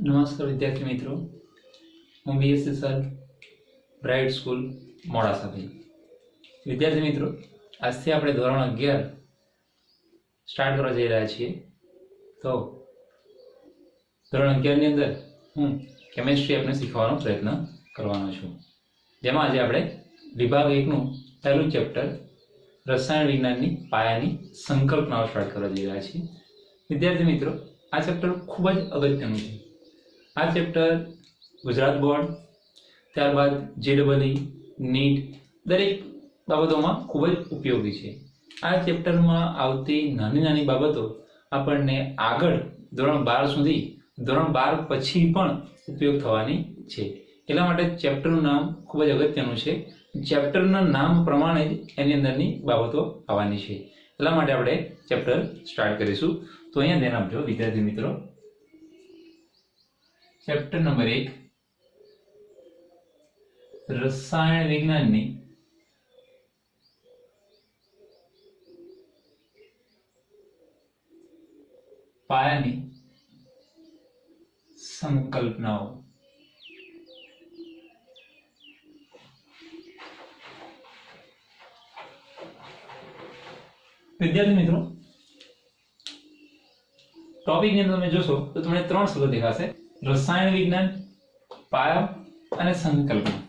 નમસ્કાર વિદ્યાર્થી મિત્રો, હું બીએસસી સર બ્રાઇટ સ્કૂલ મોડાસાથી. વિદ્યાર્થી મિત્રો, આજથી આપણે ધોરણ 11 સ્ટાર્ટ કરવા જઈ રહ્યા છીએ. તો ધોરણ 11 ની અંદર હું કેમેસ્ટ્રી આપણે શીખવાનો પ્રયત્ન કરવાનો છું, જેમાં આજે આપણે વિભાગ 1 નું પહેલું ચેપ્ટર રસાયણ વિજ્ઞાનની પાયાની સંકલ્પનાઓ સ્ટાર્ટ કરવા જઈ રહ્યા છીએ. વિદ્યાર્થી મિત્રો, આ ચેપ્ટર ખૂબ જ અગત્યનું છે. આ ચેપ્ટર ગુજરાત બોર્ડ, ત્યારબાદ JEE, નીટ દરેક બાબતોમાં ખૂબ જ ઉપયોગી છે. આ ચેપ્ટરમાં આવતી નાની નાની બાબતો આપણને આગળ ધોરણ 12 સુધી, ધોરણ 12 પછી પણ ઉપયોગ થવાની છે. એટલા માટે ચેપ્ટરનું નામ ખૂબ જ અગત્યનું છે. ચેપ્ટરના નામ પ્રમાણે જ એની અંદરની બાબતો આવવાની છે. એટલા માટે આપણે ચેપ્ટર સ્ટાર્ટ કરીશું. તો અહીંયા ધ્યાન આપજો વિદ્યાર્થી મિત્રો. ચેપ્ટર નંબર 1 રસાયણ વિજ્ઞાનની પાયાની સંકલ્પનાઓ. વિદ્યાર્થી મિત્રો, ટોપિક ની અંદર તમે જોશો તો તમને 3 શબ્દો દેખાશે: રસાયણ વિજ્ઞાન, પાયો અને સંકલ્પના.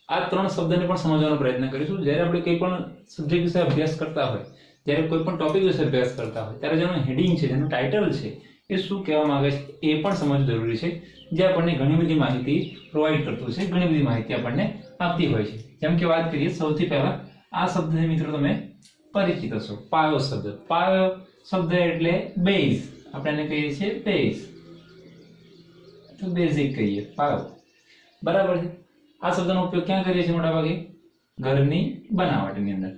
આ 3 શબ્દને પણ સમજવાનો પ્રયત્ન કરીશું. જ્યારે આપણે કોઈ પણ સબ્જેક્ટ વિશે અભ્યાસ કરતા હોય, જ્યારે કોઈ પણ ટોપિક વિશે અભ્યાસ કરતા હોય, ત્યારે જેનું હેડિંગ છે, જેનું ટાઇટલ છે, એ શું કહેવા માંગે છે એ પણ સમજવું જરૂરી છે. જે આપણને ઘણી બધી માહિતી પ્રોવાઈડ કરતું છે, ઘણી બધી માહિતી આપણને આપતી હોય છે. જેમ કે વાત કરીએ, સૌથી પહેલા આ શબ્દથી મિત્રો તમે પરિચિત હશો, પાયો શબ્દ. પાયો શબ્દ એટલે બેઝ, આપણે એને કહીએ છીએ બેઝ, તો બેઝિક કહીએ, પાયો. બરાબર છે. આ શબ્દનો ઉપયોગ ક્યાં કરીએ છીએ? મોટા ભાગે ઘરની બનાવટની અંદર.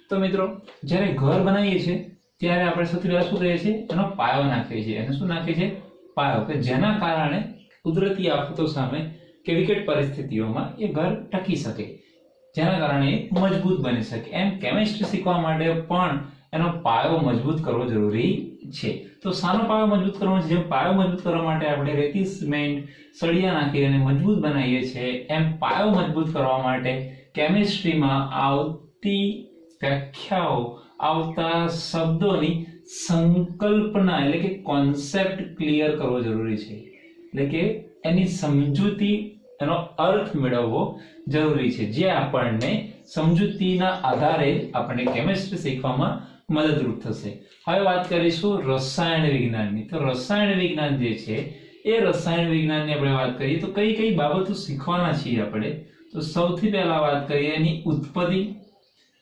તો મિત્રો, જ્યારે ઘર બનાવીએ છીએ ત્યારે આપણે સૌથી પહેલા શું કરીએ છીએ? એનો પાયો નાખીએ છીએ. એને શું નાખીએ છીએ? પાયો, કે જેના કારણે કુદરતી આફતો સામે કે વિકટ પરિસ્થિતિઓમાં એ ઘર ટકી શકે, જેના કારણે મજબૂત બની શકે. એમ કેમિસ્ટ્રી શીખવા માટે પણ એનો પાયો મજબૂત કરવો જરૂરી છે. તો સાનો પાયો મજબૂત કરવાનો છે? જેમ પાયો મજબૂત કરવા માટે આપણે રેતી, સિમેન્ટ, સળિયા નાખી અને મજબૂત બનાવીએ છીએ, એમ પાયો મજબૂત કરવા માટે કેમિસ્ટ્રીમાં આવતી વ્યાખ્યાઓ, આવતા શબ્દોની સંકલ્પના એટલે કે કોન્સેપ્ટ ક્લિયર કરવો જરૂરી છે. એટલે કે એની સમજૂતી, એનો અર્થ મેળવવો જરૂરી છે, જે આપણને સમજૂતીના આધારે આપણને કેમિસ્ટ્રી શીખવામાં મદદરૂપ થશે. હવે વાત કરીશું રસાયણ વિજ્ઞાનની. તો રસાયણ વિજ્ઞાન જે છે, એ રસાયણ વિજ્ઞાનની આપણે વાત કરીએ તો કઈ કઈ બાબતો શીખવાના છીએ આપણે? તો સૌથી પહેલા વાત કરીએ એની ઉત્પત્તિ,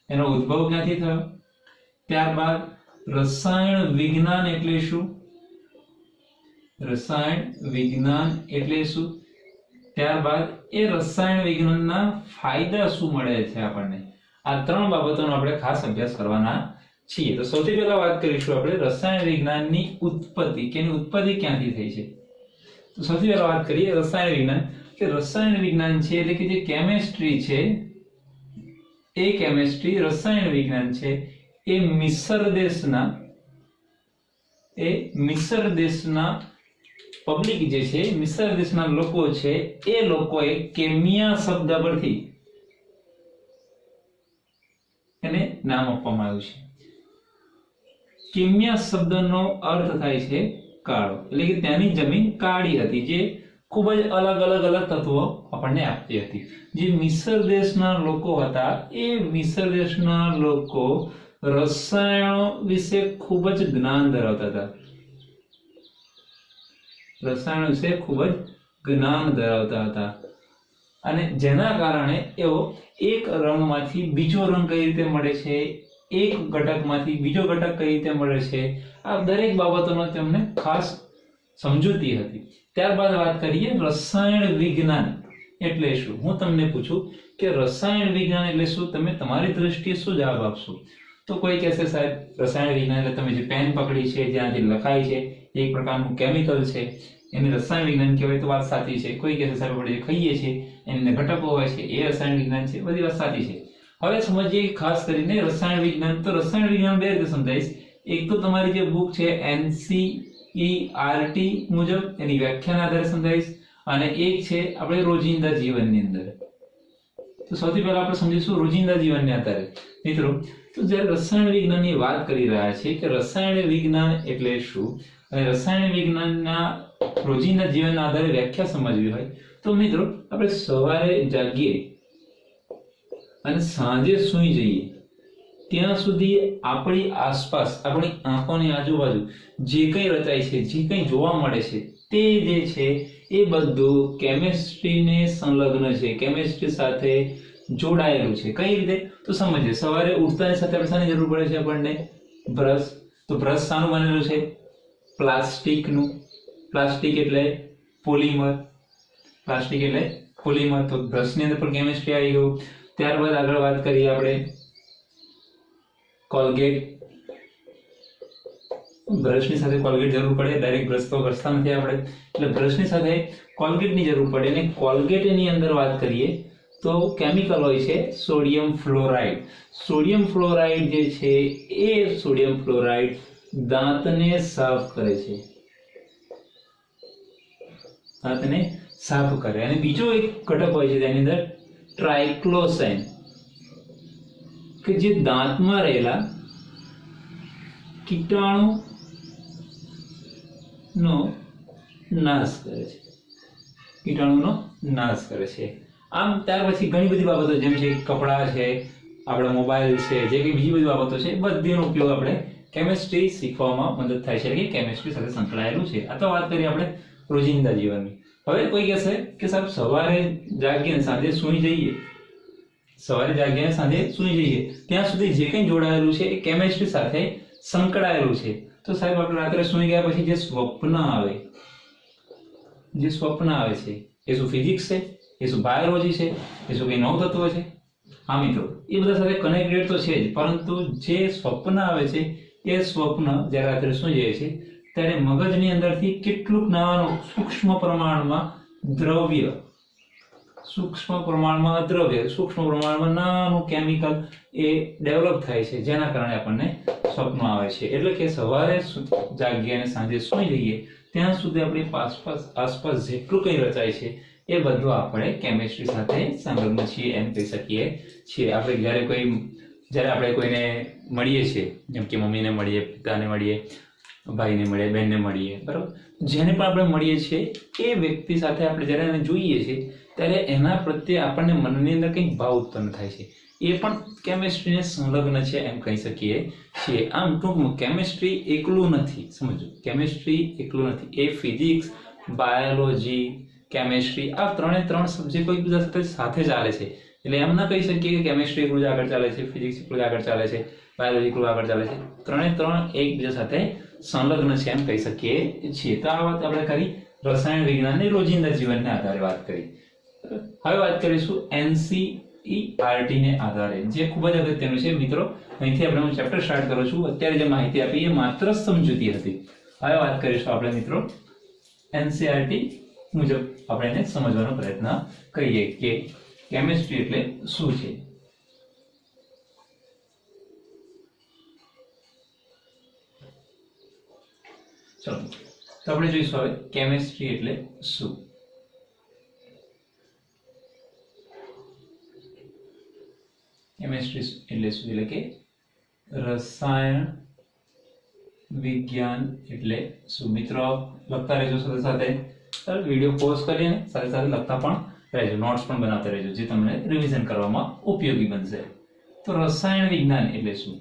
એનો ઉદ્ભવ ક્યાંથી થયો. ત્યારબાદ રસાયણ વિજ્ઞાન એટલે શું? રસાયણ વિજ્ઞાન એટલે શું? ત્યારબાદ એ રસાયણ વિજ્ઞાનના ફાયદા શું મળે છે આપણને? આ 3 બાબતોનો આપણે ખાસ અભ્યાસ કરવાના છીએ. તો સૌથી પહેલા વાત કરીશું આપણે રસાયણ વિજ્ઞાનની ઉત્પત્તિ, કે એની ઉત્પત્તિ ક્યાંથી થઈ છે. તો સૌથી પહેલા વાત કરીએ રસાયણ વિજ્ઞાન, કે રસાયણ વિજ્ઞાન છે એટલે કે જે કેમિસ્ટ્રી છે, એ કેમિસ્ટ્રી, રસાયણ વિજ્ઞાન છે, એ મિસર દેશના પબ્લિક જે છે, મિસર દેશના લોકો છે, એ લોકોએ કેમિયા શબ્દ પરથી એને નામ આપવામાં આવ્યું છે. કેમિયા શબ્દનો અર્થ થાય છે કાળો, એટલે કે ત્યાંની જમીન કાળી હતી, જે ખૂબ જ અલગ અલગ તત્વો આપણને આપતી હતી. જે મિસર દેશના લોકો હતા, એ મિસર દેશના લોકો રસાયણો વિશે ખૂબ જ જ્ઞાન ધરાવતા હતા. રસાયણો વિશે ખૂબ જ જ્ઞાન ધરાવતા હતા, અને જેના કારણે એઓ એક રંગમાંથી બીજો રંગ કઈ રીતે મળે છે, એક ઘટકમાંથી બીજો ઘટક કઈ રીતે મળે છે, આ દરેક બાબતોનો તેમને ખાસ સમજૂતી હતી. ત્યારબાદ વાત કરીએ રસાયણ વિજ્ઞાન એટલે શું. હું તમને પૂછું કે રસાયણ વિજ્ઞાન એટલે શું, તમે તમારી દ્રષ્ટિએ શું જવાબ આપશો? તો કોઈ કહેશે સાહેબ રસાયણ વિજ્ઞાન એટલે તમે જે પેન પકડી છે, જ્યાંથી લખાય છે, એક પ્રકારનું કેમિકલ છે, એને રસાયણ વિજ્ઞાન કહેવાય. તો વાત સાચી છે. કોઈ કહેશે સાહેબ આપણે જે ખાઈએ છીએ એના ઘટકો હોય છે, એ રસાયણ વિજ્ઞાન છે. બધી વાત સાચી છે. હવે સમજીએ ખાસ કરીને રસાયણ વિજ્ઞાન. તો રસાયણ વિજ્ઞાન બે રીતે સમજાઈશ. એક તો તમારી જે બુક છે NCERT NCERT મુજબ એની વ્યાખ્યાના આધારે સમજાવીશ, અને એક છે આપણે રોજિંદા જીવનની અંદર. તો સૌથી પહેલા આપણે સમજીશું રોજિંદા જીવનને આધારે. મિત્રો, તો જ્યારે રસાયણ વિજ્ઞાનની વાત કરી રહ્યા છીએ કે રસાયણ વિજ્ઞાન એટલે શું અને રસાયણ વિજ્ઞાનના રોજિંદા જીવનના આધારે વ્યાખ્યા સમજવી હોય તો મિત્રો આપણે સવારે જાગીએ અને સાંજે સૂઈ જઈએ ત્યાં સુધી આપણી આસપાસ, આપણી આંખોની આજુબાજુ જે કંઈ રચાય છે, જે કંઈ જોવા મળે છે, તે જે છે એ બધું કેમિસ્ટ્રીને સંલગ્ન છે, કેમિસ્ટ્રી સાથે જોડાયેલું છે. કઈ રીતે? તો સમજીએ. સવારે ઉઠતાની સાથે આપણે શાની જરૂર પડે છે? આપણને બ્રશ. તો બ્રશ શાનું બનેલું છે? પ્લાસ્ટિકનું. પ્લાસ્ટિક એટલે પોલિમર. પ્લાસ્ટિક એટલે પોલિમર. તો બ્રશની અંદર પણ કેમિસ્ટ્રી આવી ગયું. ત્યારબાદ આગળ વાત કરીએ આપણે કોલગેટ. બ્રશની સાથે કોલગેટ જરૂર પડે. ડાયરેક્ટ બ્રશ તો ઘસતા નથી આપણે, એટલે બ્રશની સાથે કોલગેટની જરૂર પડે. અને કોલગેટની અંદર વાત કરીએ તો કેમિકલ હોય છે સોડિયમ ફ્લોરાઇડ. સોડિયમ ફ્લોરાઇડ જે છે એ સોડિયમ ફ્લોરાઇડ દાંતને સાફ કરે છે. દાંતને સાફ કરે. અને બીજો એક ઘટક હોય છે તેની અંદર ટ્રાઇક્લોસાઇન, કે જે દાંતમાં રહેલા કીટાણુનો નાશ કરે છે. કીટાણુનો નાશ કરે છે. આમ ત્યાર પછી ઘણી બધી બાબતો જેમ છે કપડાં છે, આપણા મોબાઈલ છે, જે કંઈ બીજી બધી બાબતો છે, બધીનો ઉપયોગ આપણે કેમિસ્ટ્રી શીખવામાં મદદ થાય છે, એટલે કે કેમિસ્ટ્રી સાથે સંકળાયેલું છે. આ તો વાત કરીએ આપણે રોજિંદા જીવનની. હવે કોઈ કહેશે કે સાહેબ સવારે જાગીને સાંજે સૂઈ જઈએ, સવારે જાગીને સાંજે સૂઈ જઈએ ત્યાં સુધી જે કંઈ જોડાયેલું છે એ કેમિસ્ટ્રી સાથે સંકળાયેલું છે. તો સાહેબ આપણે રાત્રે સૂઈ ગયા પછી જે સ્વપ્ન આવે, જે સ્વપ્ન આવે છે એ શું ફિઝિક્સ છે? એ શું બાયોલોજી છે? એ શું કંઈ નવ તત્વ છે? હા મિત્રો, એ બધા સાથે કનેક્ટેડ તો છે જ, પરંતુ જે સ્વપ્ન આવે છે એ સ્વપ્ન જ્યારે રાત્રે સૂઈ જાય છે ત્યારે મગજની અંદરથી કેટલુંક નાનું સૂક્ષ્મ પ્રમાણમાં દ્રવ્ય, સૂક્ષ્મ પ્રમાણમાં નાનું કેમિકલ એ ડેવલપ થાય છે, જેના કારણે આપણને સ્વપ્ન આવે છે. એટલે કે સવારે જાગીએ અને સાંજે સૂઈ જઈએ ત્યાં સુધી આપણી આસપાસ જેટલું કંઈ રચાય છે એ બધું આપણે કેમિસ્ટ્રી સાથે સંલગ્ન છીએ એમ કહી શકીએ છીએ. આપણે જ્યારે આપણે કોઈને મળીએ છીએ, જેમ કે મમ્મીને મળીએ, પિતાને મળીએ, ભાઈને મળીએ, બહેનને મળીએ, બરાબર, જેને પણ આપણે મળીએ છીએ એ વ્યક્તિ સાથે આપણે જ્યારે એને જોઈએ છીએ ત્યારે એના પ્રત્યે આપણને મનની અંદર કંઈક ભાવ ઉત્પન્ન થાય છે. એ પણ કેમિસ્ટ્રીને સંલગ્ન છે એમ કહી શકીએ છીએ. આમ ટૂંકમાં કેમિસ્ટ્રી એકલું નથી, સમજો, કેમિસ્ટ્રી એકલું નથી. એ ફિઝિક્સ, બાયોલોજી, કેમિસ્ટ્રી, આ ત્રણ સબ્જેક્ટો એકબીજા સાથે ચાલે છે. એટલે એમ ના કહી શકીએ કે કેમિસ્ટ્રી એકલું જ આગળ ચાલે છે, ફિઝિક્સ એકલું જ આગળ ચાલે છે, બાયોલોજી એકલું આગળ ચાલે છે. ત્રણ એકબીજા સાથે સંલગ્ન છે એમ કહી શકીએ છીએ. તો આ વાત આપણે કરી રસાયણ વિજ્ઞાનની રોજિંદા જીવનના આધારે વાત કરી. હવે વાત કરીશું NCERT ને આધારે, જે ખૂબ જ અગત્યનું છે મિત્રો. અહીંથી આપણે હું ચેપ્ટર સ્ટાર્ટ કરું છું. અત્યારે જે માહિતી આપી એ માત્ર સમજૂતી હતી. હવે વાત કરીશું આપણે મિત્રો NCERT મુજબ આપણે એને સમજવાનો પ્રયત્ન કરીએ કે કેમિસ્ટ્રી એટલે શું છે. ચલો, તો આપણે જોઈશું હવે કેમિસ્ટ્રી એટલે શું. કેમિસ્ટ્રી એટલે શું? એટલે કે રસાયણ વિજ્ઞાન એટલે શું. મિત્રો લખતા રહેજો સાથે સાથે, વિડીયો પોઝ કરીને સાથે સાથે લખતા પણ રહેજો, નોટ્સ પણ બનાવતા રહેજો, જે તમને રિવિઝન કરવામાં ઉપયોગી બનશે. તો રસાયણ વિજ્ઞાન એટલે શું?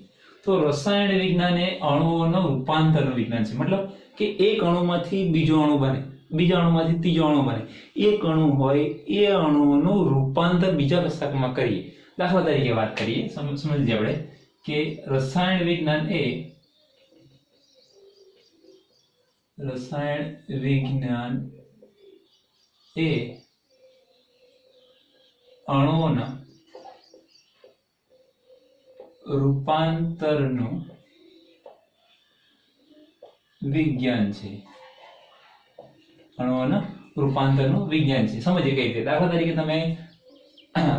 તો રસાયણ વિજ્ઞાન એ અણુઓનો રૂપાંતરનું વિજ્ઞાન છે. મતલબ કે એક અણુમાંથી બીજો અણુ બને, બીજા અણુમાંથી ત્રીજો અણુ બને. એક અણુ હોય એ અણુઓનું રૂપાંતર બીજા કશાકમાં કરીએ. દાખલા તરીકે વાત કરીએ, સમજીએ આપણે કે રસાયણ વિજ્ઞાન એ અણુઓના રૂપાંતરનું વિજ્ઞાન છે. અણુઓના રૂપાંતરનું વિજ્ઞાન છે. સમજીએ કઈ રીતે. દાખલા તરીકે તમે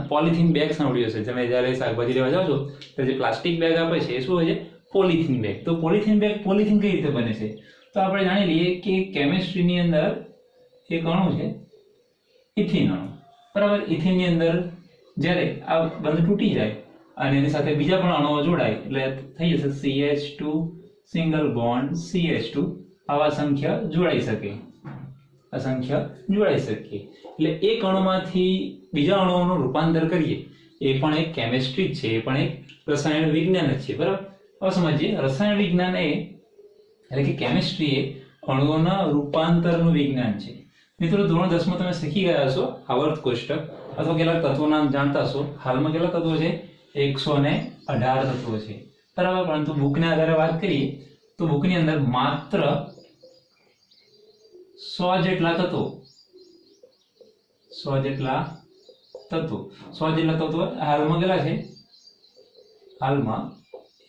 પોલિથીન બેગ સાંભળ્યો છે. તમે જ્યારે શાકભાજી લેવા જાઓ છો તો જે પ્લાસ્ટિક બેગ આપે છે એ શું હોય છે? Polythene bag. તો પોલિથીન બેગ પોલિથીન કઈ રીતે બને છે? તો तो આપણે જાણી લઈએ કે કેમિસ્ટ્રીની અંદર એક અણુ છે ઇથિન અણુ, બરાબર। ઇથિનની અંદર જ્યારે આ બંધ તૂટી જાય અને એની સાથે બીજા પણ અણુઓ જોડાય એટલે થઈ જશે CH2 સિંગલ બોન્ડ CH2, આવા સંખ્યા જોડાઈ શકે, અસંખ્ય જોડાઈ શકે। એટલે એક અણુમાંથી બીજા અણુઓનું રૂપાંતર કરીએ એ પણ એક કેમિસ્ટ્રી જ છે, એ પણ એક રસાયણ વિજ્ઞાન જ છે, બરાબર। હવે સમજીએ, રસાયણ વિજ્ઞાન એ એટલે કે કેમિસ્ટ્રી એ અણુઓના રૂપાંતરનું વિજ્ઞાન છે। મિત્રો ધોરણ 10 માં તમે શીખી ગયા છો આવર્ત કોષ્ટક અથવા કેટલાક તત્વોના નામ જાણતા છો। હાલમાં કેટલા તત્વો છે? 118 તત્વો છે, બરાબર। પરંતુ બુકના આધારે વાત કરીએ તો બુકની અંદર માત્ર 100 જેટલા તત્વો 100 જેટલા તત્વો હાલમાં કેટલા છે? હાલમાં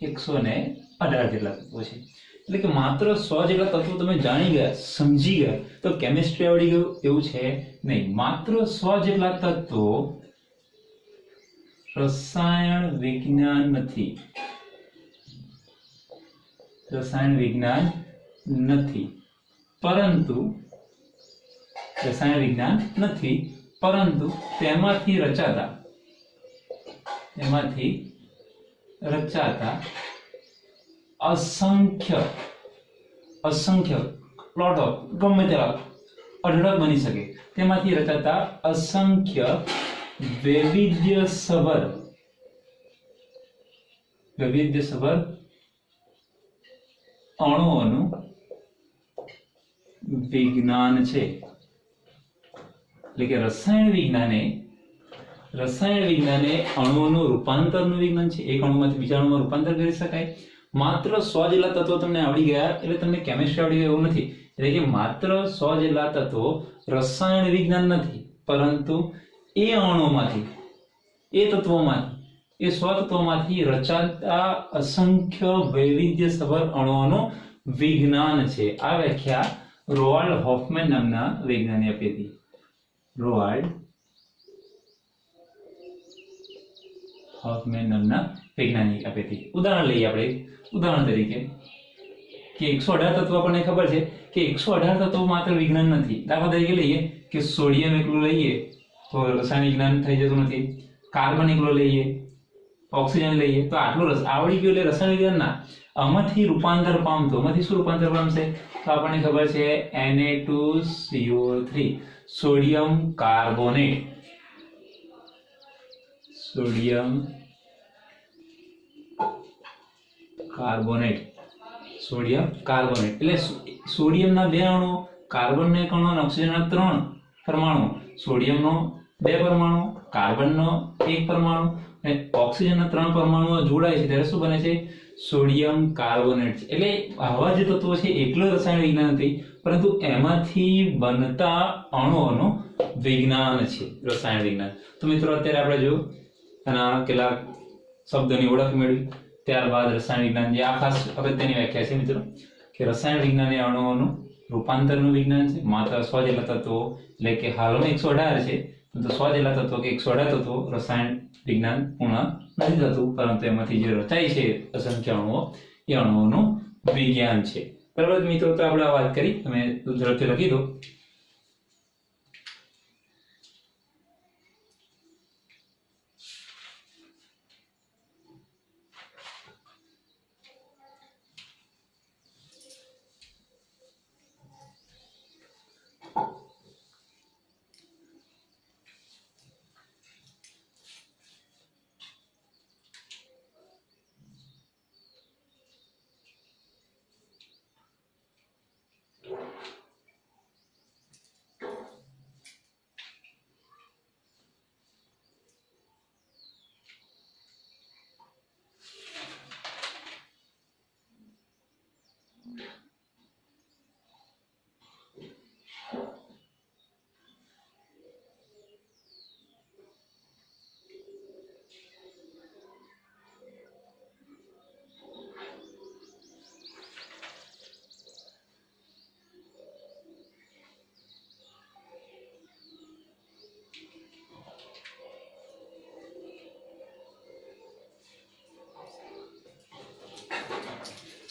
118 જેટલા તત્વો છે। એટલે કે માત્ર 100 જેટલા તત્વો તમે જાણી ગયા, સમજી ગયા તો કેમિસ્ટ્રી આવડી ગયું એવું છે નહીં। માત્ર 100 જેટલા તત્વો રસાયણ વિજ્ઞાન નથી, રસાયણ વિજ્ઞાન નથી, પરંતુ રસાયણ વિજ્ઞાન નથી, પરંતુ તેમાંથી રચાતા અસંખ્ય પ્લોટ ઓફ ગમે તેવા અઢળક બની શકે, તેમાંથી રચાતા અસંખ્ય વૈવિધ્યસભર અણુઓનું વિજ્ઞાન છે। એટલે કે રસાયણ વિજ્ઞાને અણુઓનું રૂપાંતરનું વિજ્ઞાન છે। એક અણુમાંથી બીજા અણુમાં રૂપાંતર કરી શકાય। માત્ર 100 જેટલા તત્વો તમને આવડી ગયા એટલે તમને કેમિસ્ટ્રી આવડી ગયું એવું નથી। એટલે કે માત્ર 100 જેટલા તત્વો રસાયણ વિજ્ઞાન નથી, પરંતુ એ અણુઓમાંથી, એ તત્વોમાંથી, એ 100 તત્વોમાંથી રચાતા અસંખ્ય વૈવિધ્યસભર અણુઓનું વિજ્ઞાન છે। આ વ્યાખ્યા રોવાલ્ડ હોફમેન નામના વૈજ્ઞાનિકે આપી હતી। રોવાલ્ડ હોફમેન નામના વૈજ્ઞાનિકે આપી હતી। ઉદાહરણ લઈએ આપણે, ઉદાહરણ તરીકે કે 118 તત્વો આપણને ખબર છે કે 118 તત્વો માત્ર વિજ્ઞાન નથી। દાખલા તરીકે લઈએ કે સોડિયમ એકલું લઈએ તો રસાયણ વિજ્ઞાન થઈ જતું નથી, કાર્બન એકલો લઈએ, ઓક્સિજન લઈએ તો આટલું આવડી ગયું એટલે રસાયણ વિજ્ઞાન ના। આમાંથી રૂપાંતર પામતો, આમાંથી શું રૂપાંતર પામશે તો આપણને ખબર છે Na2CO3 sodium carbonate, sodium carbonate એટલે સોડિયમના 2 અણુ, કાર્બનનો 1 અણુ અને ઓક્સિજનના 3 પરમાણુ, સોડિયમનો 2 પરમાણુ, કાર્બનનો 1 પરમાણુ અને ઓક્સિજનના 3 પરમાણુઓ જોડાય છે ત્યારે શું બને છે? Sodium carbonate. એટલે આવા જે તત્વો છે એકલો રસાયણ વિજ્ઞાન નથી, પરંતુ એમાંથી બનતા અણુઓનું વિજ્ઞાન છે રસાયણ વિજ્ઞાન। તો મિત્રો અત્યારે આપણે જોયું આના કેટલાક શબ્દોની ઓળખ મેળવી, ત્યારબાદ રસાયણ વિજ્ઞાન જે આ ખાસ અગત્યની વ્યાખ્યા છે મિત્રો કે રસાયણ વિજ્ઞાન એ અણુઓનું રૂપાંતરનું વિજ્ઞાન છે। માત્ર 100 જેટલા તત્વો એટલે કે હાલમાં 118 છે, તો 100 જેટલા તત્વો કે 118 તત્વો રસાયણ વિજ્ઞાન પૂર્ણ નથી થતું, પરંતુ એમાંથી જે રચાય છે અસંખ્ય અણુઓ એ અણુઓનું વિજ્ઞાન છે। બરાબર મિત્રો, તો આપણે આ વાત કરી, તમે ઝડપથી લખી દો।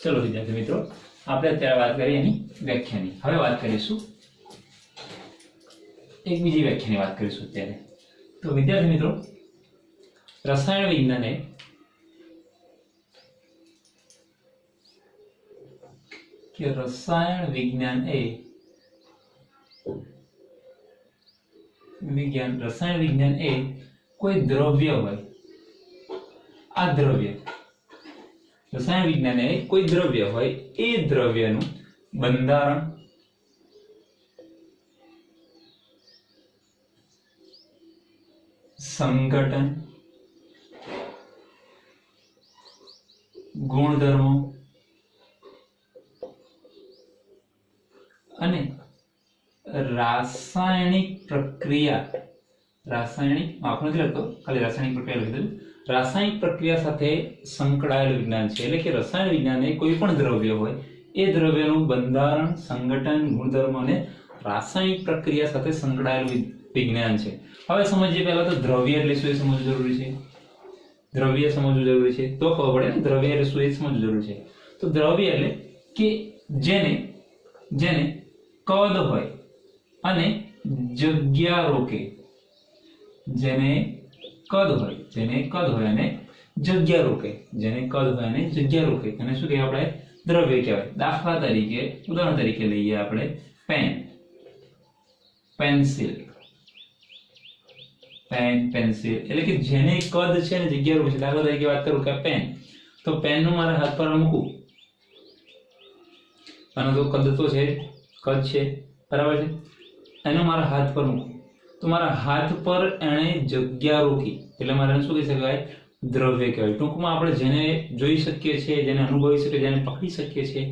ચલો વિદ્યાર્થી મિત્રો, આપણે અત્યારે વાત કરીએ એની વ્યાખ્યાની. હવે વાત કરીશું એક બીજી વ્યાખ્યાની વાત કરીશું અત્યારે. તો વિદ્યાર્થી મિત્રો, રસાયણ વિજ્ઞાન એ રસાયણ વિજ્ઞાન એ કોઈ દ્રવ્ય હોય. આ દ્રવ્ય, રસાયણ વિજ્ઞાન એ કોઈ દ્રવ્ય હોય, એ દ્રવ્યનું બંધારણ, સંઘટન, ગુણધર્મો અને રાસાયણિક પ્રક્રિયા, રાસાયણિક માફ નથી લખતો, ખાલી રાસાયણિક પ્રક્રિયા લખી દીધું. રાસાયણિક પ્રક્રિયા સાથે સંકળાયેલું વિજ્ઞાન છે. એટલે કે રસાયણ વિજ્ઞાન એ કોઈ પણ દ્રવ્ય હોય, એ દ્રવ્યનું બંધારણ, સંગઠન, ગુણધર્મ અને રાસાયણિક પ્રક્રિયા સાથે સંકળાયેલું વિજ્ઞાન છે. હવે સમજીએ પહેલા તો દ્રવ્ય એટલે શું એ સમજવું જરૂરી છે. દ્રવ્ય સમજવું જરૂરી છે તો ખબર પડે ને દ્રવ્ય એટલે શું એ સમજવું જરૂરી છે. તો દ્રવ્ય એટલે કે જેને કદ હોય અને જગ્યા રોકે, જેને કદ હોય અને જગ્યા રોકે, જેને કદ હોય અને જગ્યા રોકે, અને શું કહેવાય આપણે? દ્રવ્ય કહેવાય. દાખલા તરીકે, ઉદાહરણ તરીકે લઈએ આપણે પેન, પેન્સિલ, એટલે કે જેને કદ છે ને જગ્યા રોકે છે. દાખલા તરીકે વાત કરું કે પેન, તો પેન નું મારા હાથ પર મૂકું, આનો તો કદ તો છે, કદ છે, બરાબર છે. એનો મારા હાથ પર મૂકું તો મારા હાથ પર એણે જગ્યા રોકી, એટલે મારે શું કહી શકાય? દ્રવ્ય કહેવાય. ટૂંકમાં આપણે જેને જોઈ શકીએ છીએ, જેને અનુભવી શકીએ, જેને પકડી શકીએ છીએ,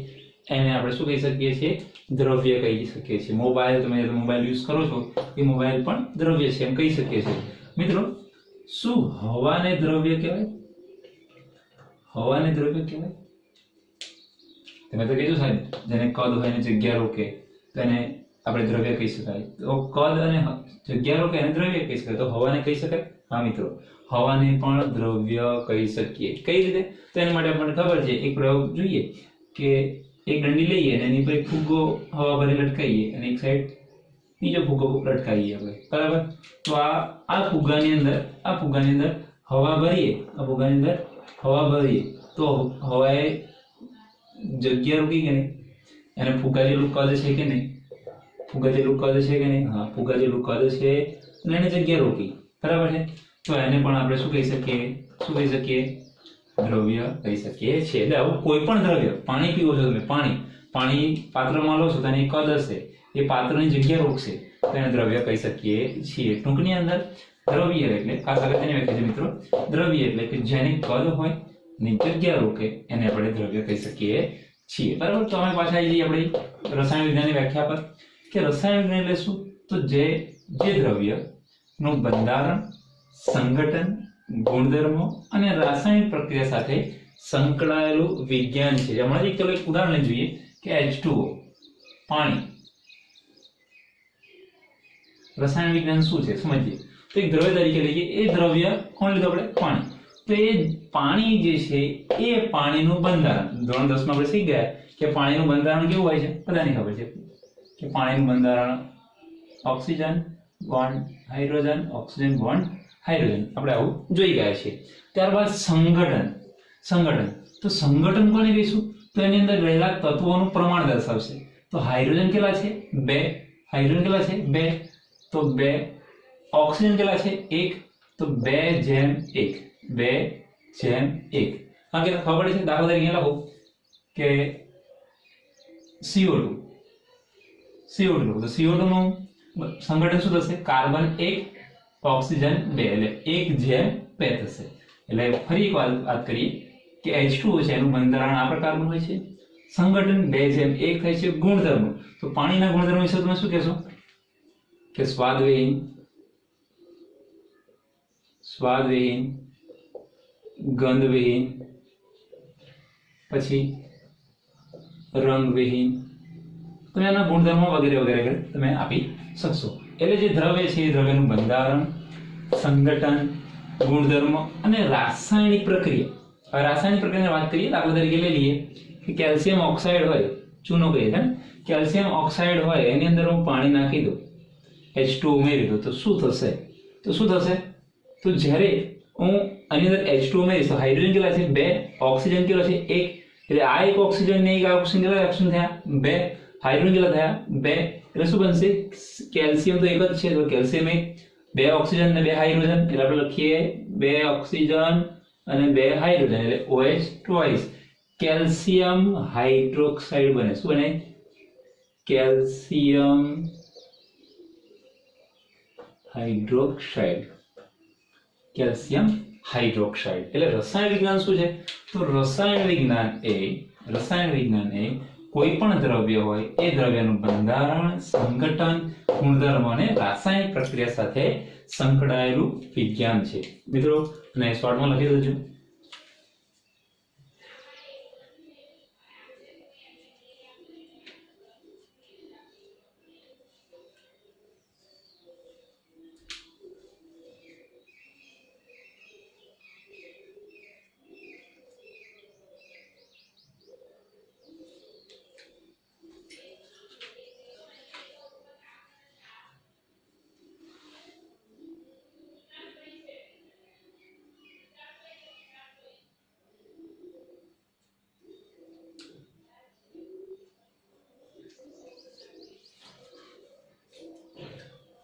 એને આપણે શું કહી શકીએ છીએ? દ્રવ્ય કહી શકીએ છીએ. મોબાઈલ, તમે મોબાઈલ યુઝ કરો છો, એ મોબાઈલ પણ દ્રવ્ય છે એમ કહી શકીએ છીએ. મિત્રો, શું હવાને દ્રવ્ય કહેવાય? હવાને દ્રવ્ય કહેવાય? તમે તો કીધું સાહેબ, જેને કદ હોય અને જગ્યા રોકે તો એને આપણે દ્રવ્ય કહી શકાય. તો કદ અને જગ્યા રોકે એને દ્રવ્ય કહી શકાય. તો હવાને કહી શકાય? હા મિત્રો, હવાને પણ દ્રવ્ય કહી શકીએ. કઈ રીતે? તો એના માટે આપણને ખબર છે, એક પ્રયોગ જોઈએ કે એક દંડી લઈએ અને એની પર એક ફુગ્ગો હવા ભરી લટકાઈએ અને એક સાઈડ બીજો ફુગ્ગો લટકાવીએ આપણે, બરાબર? તો આ ફુગ્ગાની અંદર હવા ભરીએ, તો હવાએ જગ્યા રોકી કે નહીં? એને ફુગ્ગા જેટલું કદ છે કે નહીં? હા, ફુગ્ગા જેટલું કદ છે અને એને જગ્યા રોકી, બરાબર છે. તો એને પણ આપણે શું કહી શકીએ? દ્રવ્ય કહી શકીએ છીએ. એટલે આવું કોઈ પણ દ્રવ્ય, પાણી પીવો છો તમે, પાણી પાત્રમાં લો છો તો એની કદ હશે, એ પાત્રની જગ્યા રોકશે, તો એને દ્રવ્ય કહી શકીએ છીએ. ટૂંકની અંદર દ્રવ્ય એટલે ખાસ અગત્યની વ્યાખ્યા છે મિત્રો, દ્રવ્ય એટલે કે જેને કદ હોય ને જગ્યા રોકે એને આપણે દ્રવ્ય કહી શકીએ છીએ, બરાબર? તો અમે પાછા આવી જઈએ આપણી રસાયણ વિજ્ઞાનની વ્યાખ્યા પર કે રસાયણ વિજ્ઞાન એટલે શું? તો જે દ્રવ્યનું બંધારણ, સંગઠન, ગુણધર્મો અને રાસાયણિક પ્રક્રિયા સાથે સંકળાયેલું વિજ્ઞાન છે. હમણાં ચલો એક ઉદાહરણ જોઈએ કે H2O, પાણી. રસાયણ વિજ્ઞાન શું છે સમજીએ. તો એક દ્રવ્ય તરીકે લઈએ, એ દ્રવ્ય કોણ લીધું આપણે? પાણી. તો એ પાણી જે છે એ પાણીનું બંધારણ, ધોરણ 10 માં આપણે શીખી ગયા કે પાણીનું બંધારણ કેવું હોય છે? બધાને ખબર છે કે પાણીનું બંધારણ oxygen bond hydrogen, oxygen bond hydrogen, આપણે આવું જોઈ ગયા છીએ. ત્યારબાદ સંગઠન. તો સંગઠન કોને કહીશું? તો એની અંદર રહેલા તત્વોનું પ્રમાણ દર્શાવશે. તો હાઇડ્રોજન કેટલા છે? 2. તો 2. ઓક્સિજન કેટલા છે? 1. તો 2:1. કારણ કે ખબર છે, દાખલા તરીકે લખો કે CO2. તો CO2 નું સંગઠન શું થશે? કાર્બન 1, ઓક્સિજન 2, એટલે 1:2 થશે. એટલે ફરી એક વાત કરીએ કે H2O છે એનું બંધારણ આ પ્રકારનું હોય છે, સંગઠન 2:1 થાય છે. ગુણધર્મ, તો પાણીના ગુણધર્મ વિશે તમે શું કહેશો? કે સ્વાદવિહીન, ગંધવિહીન, પછી રંગવિહીન, તમે આના ગુણધર્મો વગેરે તમે આપી શકશો. એટલે જે દ્રવ્ય છે એ દ્રવ્યનું બંધારણ, સંગઠન, ગુણધર્મ અને રાસાયણિક પ્રક્રિયા. હવે રાસાયણિક પ્રક્રિયાની વાત કરીએ, દાખલા તરીકે લઈ લઈએ કે કેલ્શિયમ ઓક્સાઇડ હોય ચૂનો કહીએ છીએ. કેલ્શિયમ ઓક્સાઇડ હોય એની અંદર હું પાણી નાખી દઉં, H2 ઉમેરી દઉં, તો શું થશે? તો જ્યારે હું આની અંદર H2 ઉમેરીશ તો હાઇડ્રોજન કેટલા છે? 2. ઓક્સિજન કેટલો છે? 1. એટલે આ એક ઓક્સિજન ને એક ઓક્સિજન કેટલા ઓક્સિજન થયા? 2. હાઇડ્રોજન કેટલા થયા? 2. એટલે શું બનશે? કેલ્શિયમ તો એક જ છે, તો કેલ્શિયમ 2 ઓક્સિજન ને 2 હાઇડ્રોજન, એટલે આપણે લખીએ 2 ઓક્સિજન અને 2 હાઇડ્રોજન એટલે OH ટ્વાઇસ કેલ્શિયમ હાઇડ્રોક્સાઇડ બને. શું બને? Calcium hydroxide. કેલ્શિયમ હાઇડ્રોક્સાઇડ એટલે રસાયણ વિજ્ઞાન શું છે? તો રસાયણ વિજ્ઞાન એ કોઈ પણ દ્રવ્ય હોય એ દ્રવ્યનું બંધારણ, સંઘટન, ગુણધર્મો અને રાસાયણિક પ્રક્રિયા સાથે સંકળાયેલું વિજ્ઞાન છે. મિત્રો અને શોર્ટમાં લખી દેજો.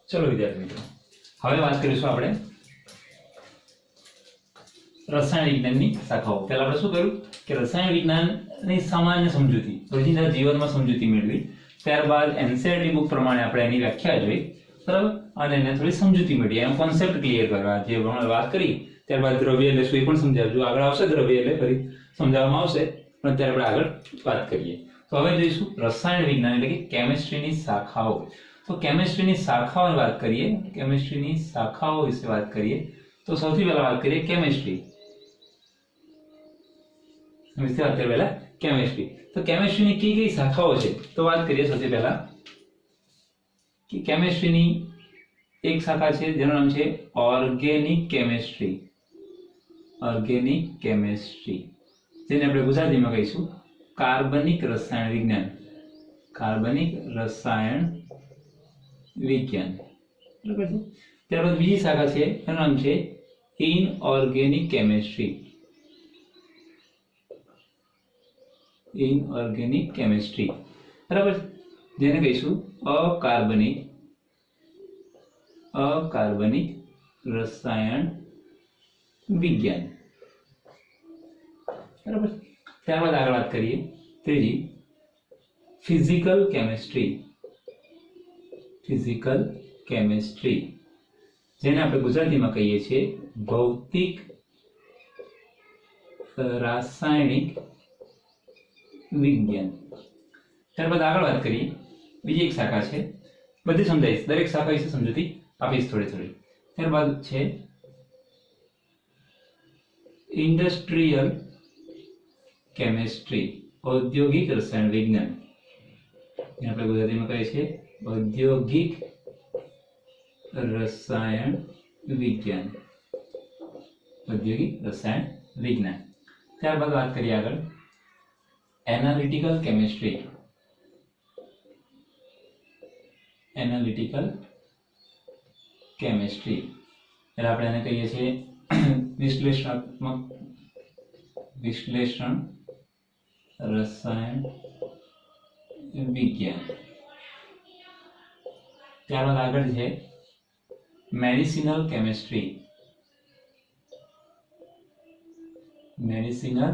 ચલો વિદ્યાર્થી મિત્રો, હવે વાત કરીશું આપણે રસાયણ વિજ્ઞાનની શાખાઓ. પહેલા આપણે શું કર્યું કે રસાયણ વિજ્ઞાનની સામાન્ય સમજૂતી, રોજિંદા જીવનમાં સમજૂતી મેળવી. ત્યારબાદ NCERT બુક પ્રમાણે આપણે એની વ્યાખ્યા જોઈ, બરાબર, અને એને થોડી સમજૂતી મેળવી, એનો કોન્સેપ્ટ ક્લિયર કરવા, જે પ્રમાણે વાત કરી. ત્યારબાદ દ્રવ્ય એટલે શું એ પણ સમજાવજો. આગળ આવશે દ્રવ્ય એટલે ફરી સમજાવવામાં આવશે, પણ અત્યારે આપણે આગળ વાત કરીએ. તો હવે જોઈશું રસાયણ વિજ્ઞાન એટલે કે કેમિસ્ટ્રીની શાખાઓ. તો કેમિસ્ટ્રીની શાખાઓની વાત કરીએ, કેમિસ્ટ્રીની શાખાઓ વિશે વાત કરીએ તો સૌથી પહેલા વાત કરીએ કેમિસ્ટ્રી. તો કેમિસ્ટ્રીની કઈ શાખાઓ છે તો વાત કરીએ. સૌથી પહેલા કે કેમિસ્ટ્રીની એક શાખા છે જેનું નામ છે ઓર્ગેનિક કેમિસ્ટ્રી. ઓર્ગેનિક કેમિસ્ટ્રી જેને આપણે ગુજરાતીમાં કહીશું કાર્બનિક રસાયણ વિજ્ઞાન. કાર્બનિક રસાયણ વિજ્ઞાન, બરાબર છે. ત્યારબાદ બીજી શાખા છે એનું નામ છે ઇનઓર્ગેનિક કેમિસ્ટ્રી. ઇનઓર્ગેનિક કેમિસ્ટ્રી, બરાબર, જેને કહીશું અકાર્બનિક રસાયણ વિજ્ઞાન, બરાબર. ત્યારબાદ આગળ વાત કરીએ ત્રીજી ફિઝિકલ કેમિસ્ટ્રી. ફિઝિકલ કેમિસ્ટ્રી જેને આપણે ગુજરાતીમાં કહીએ છીએ ભૌતિક રાસાયણિક વિજ્ઞાન. ત્યારબાદ આગળ વાત કરીએ બીજી એક શાખા છે, બધી સમજાવીશ, દરેક શાખા વિશે સમજૂતી આપીશ થોડી થોડી. ત્યારબાદ છે ઇન્ડસ્ટ્રીયલ કેમિસ્ટ્રી, ઔદ્યોગિક રસાયણ વિજ્ઞાન. એને આપણે ગુજરાતીમાં કહીએ છીએ ઔદ્યોગિક રસાયણ વિજ્ઞાન. ઔદ્યોગિક રસાયણ વિજ્ઞાન. ત્યારબાદ વાત કરીએ આગળ એનાલિટિકલ કેમિસ્ટ્રી. એનાલિટિકલ કેમિસ્ટ્રી એટલે આપણે એને કહીએ છીએ વિશ્લેષણ રસાયણ વિજ્ઞાન. ત્યારબાદ આગળ છે મેડિસિનલ કેમિસ્ટ્રી. મેડિસિનલ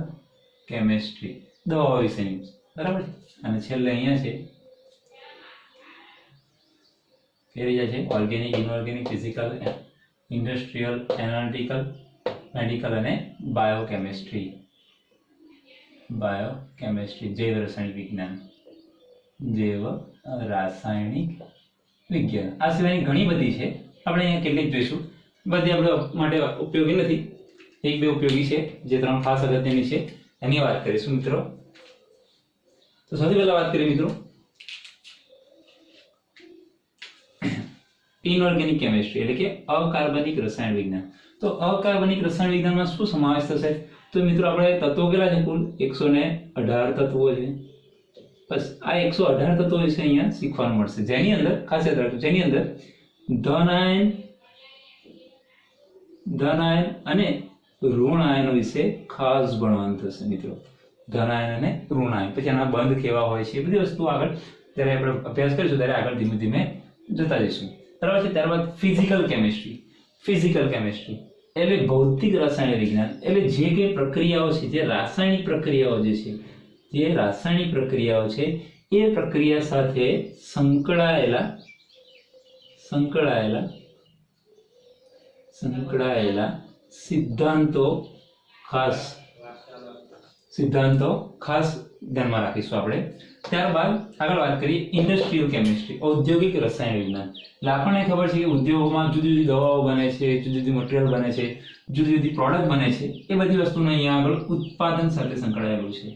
કેમિસ્ટ્રી દવાઓ વિશેની, બરાબર. અને છેલ્લે અહીંયા છે કેવી છે organic, inorganic, physical, industrial, analytical, medical અને બાયોકેમિસ્ટ્રી. બાયોકેમિસ્ટ્રી જૈવ રાસાયણિક વિજ્ઞાન. જૈવ રાસાયણિક વિજ્ઞાન. આ સિવાયની ઘણી બધી છે, આપણે અહીંયા કેટલીક જોઈશું. બધી આપણે માટે ઉપયોગી નથી, એક બે ઉપયોગી છે, જે ત્રણ ખાસ અગત્યની છે એની વાત કરીશું મિત્રો. તો સૌથી પહેલા વાત કરીએ મિત્રો ઇનઓર્ગેનિક કેમિસ્ટ્રી એટલે કે અકાર્બનિક રસાયણ વિજ્ઞાન. તો અકાર્બનિક રસાયણ વિજ્ઞાનમાં શું સમાવેશ થશે? તો મિત્રો આપણે તત્વો કેટલા છે? કુલ 118 તત્વો છે. બસ આ 118 તત્વો વિશે અહીંયા શીખવાનું મળશે, જેની અંદર ખાસ યાદ રાખજો, જેની અંદર ધન આયન અને ઋણ આયનો વિશે ખાસ ભણવાનું થશે મિત્રો. ધન આયન અને ઋણ આયન, પછી આના બંધ કેવા હોય છે, એ બધી વસ્તુ આગળ જ્યારે આપણે અભ્યાસ કરીશું ત્યારે આગળ ધીમે ધીમે જતા જઈશું. બરાબર છે. ત્યારબાદ ફિઝિકલ કેમિસ્ટ્રી. ફિઝિકલ કેમિસ્ટ્રી એટલે ભૌતિક રસાયણ વિજ્ઞાન, એટલે જે કઈ પ્રક્રિયાઓ છે, જે રાસાયણિક પ્રક્રિયાઓ છે એ પ્રક્રિયા સાથે સંકળાયેલા સિદ્ધાંતો ખાસ ધ્યાનમાં રાખીશું આપણે. ત્યારબાદ આગળ વાત કરીએ ઇન્ડસ્ટ્રીયલ કેમિસ્ટ્રી, ઔદ્યોગિક રસાયણ વિજ્ઞાન. એટલે આપણને ખબર છે કે ઉદ્યોગોમાં જુદી જુદી દવાઓ બને છે, જુદી જુદી મટીરિયલ બને છે, જુદી જુદી પ્રોડક્ટ બને છે, એ બધી વસ્તુને અહીંયા આગળ ઉત્પાદન સાથે સંકળાયેલું છે,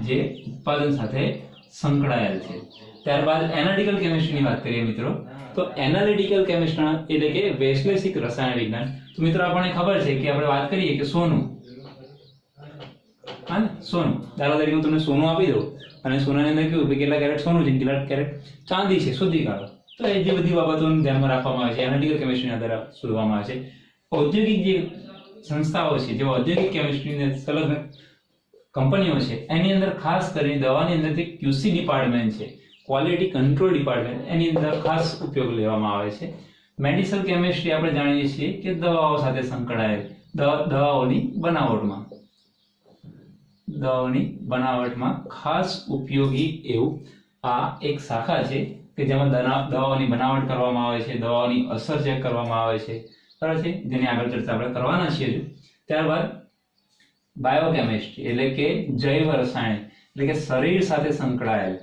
જે ઉત્પાદન સાથે સંકળાયેલ છે. ત્યારબાદ એનાલિટિકલ કેમિસ્ટ્રીની વાત કરીએ મિત્રો, તો એનાલિટિકલ કેમિસ્ટ્રી એટલે કે વૈશ્લેષિક રસાયણ વિજ્ઞાન. તો મિત્રો આપણને ખબર છે કે આપણે વાત કરીએ કે સોનું, હા ને, સોનું દાખલા તરીકે હું તમને સોનું આપી દઉં અને સોનાની અંદર કેવું કે કેટલા કેરેટ સોનું છે, કેટલા કેરેટ ચાંદી છે, શોધી કાઢો. તો એ જે બધી બાબતોને ધ્યાનમાં રાખવામાં આવે છે, એનાલિટિકલ કેમિસ્ટ્રીના દ્વારા શોધવામાં આવે છે. ઔદ્યોગિક જે સંસ્થાઓ છે, જે ઔદ્યોગિક કેમિસ્ટ્રીને સંલગ્ન કંપનીઓ છે, એની અંદર ખાસ કરીને દવાની અંદર જે QC ડિપાર્ટમેન્ટ છે, ક્વોલિટી કંટ્રોલ ડિપાર્ટમેન્ટ, એની અંદર ખાસ ઉપયોગ લેવામાં આવે છે. મેડિસિનલ કેમિસ્ટ્રી આપણે જાણીએ છીએ કે દવાઓ સાથે સંકળાયેલ, દવાઓની બનાવટમાં ખાસ ઉપયોગી એવું આ એક શાખા છે કે જેમાં દવાઓની બનાવટ કરવામાં આવે છે, દવાઓની અસર ચેક કરવામાં આવે છે. બરાબર છે, જેની આગળ ચર્ચા આપણે કરવાના છીએ. ત્યારબાદ બાયોકેમિસ્ટ્રી એટલે કે જૈવ રસાયણ, એટલે કે શરીર સાથે સંકળાયેલ,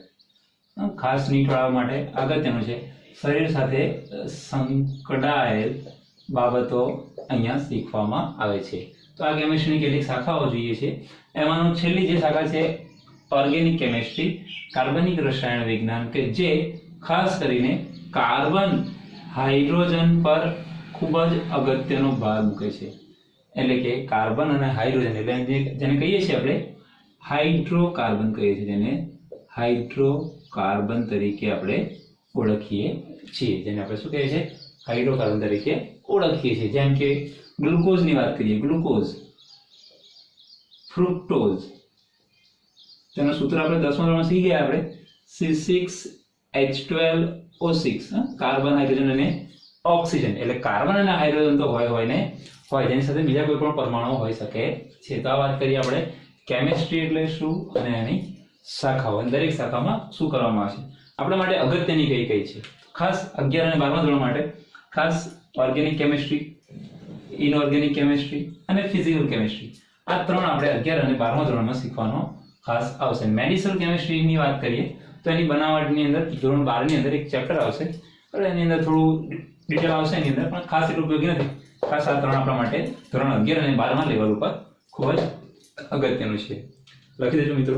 ખાસ નીકળવા માટે અગત્યનું છે, શરીર સાથે સંકળાયેલ બાબતો અહીંયા શીખવામાં આવે છે. તો આ કેમિસ્ટ્રીની કેટલીક શાખાઓ જોઈએ છે. એમાંનું છેલ્લી જે શાખા છે ઓર્ગેનિક કેમિસ્ટ્રી, કાર્બનિક રસાયણ વિજ્ઞાન, કે જે ખાસ કરીને કાર્બન હાઇડ્રોજન પર ખૂબ જ અગત્યનો ભાર મૂકે છે. એટલે કે કાર્બન અને હાઇડ્રોજન, એટલે જેને કહીએ છીએ આપણે હાઇડ્રોકાર્બન કહીએ છીએ, જેને હાઇડ્રોકાર્બન તરીકે આપણે ઓળખીએ છીએ, જેને આપણે શું કહીએ છીએ, હાઇડ્રોકાર્બન તરીકે ઓળખીએ છીએ. જેમ કે ગ્લુકોઝની વાત કરીએ, ગ્લુકોઝ, ફ્રુક્ટોઝ, તેનું સૂત્ર આપણે 10મા ધોરણમાં શીખી ગયા આપણે, C6H12O6, કાર્બન, હાઇડ્રોજન અને ઓક્સિજન. એટલે કાર્બન અને હાઇડ્રોજન તો હોય જેની સાથે બીજા કોઈ પણ પરમાણુ હોઈ શકે છે. તો આ વાત કરીએ આપણે કેમિસ્ટ્રી એટલે શું અને એની શાખાઓ, દરેક શાખામાં શું કરવામાં આવે છે. આપણા માટે અગત્યની કઈ કઈ છે, ખાસ 11 અને 12મા ધોરણ માટે ખાસ ઓર્ગેનિક કેમિસ્ટ્રી, ઇનઓર્ગેનિક કેમિસ્ટ્રી અને ફિઝિકલ કેમિસ્ટ્રી, આ ત્રણ આપણે 11 અને 12મા ધોરણમાં શીખવાનો ખાસ આવશે. મેડિસિનલ કેમિસ્ટ્રીની વાત કરીએ તો એની બનાવટની અંદર ધોરણ 12 ની અંદર એક ચેપ્ટર આવશે, એની અંદર થોડું ડિટેલ આવશે એની અંદર, પણ ખાસ એટલું ઉપયોગી નથી. ખાસ આ ત્રણ આપણા માટે ધોરણ 11 અને 12મા લેવલ ઉપર ખૂબ જ અગત્યનું છે. લખી દેજો મિત્રો.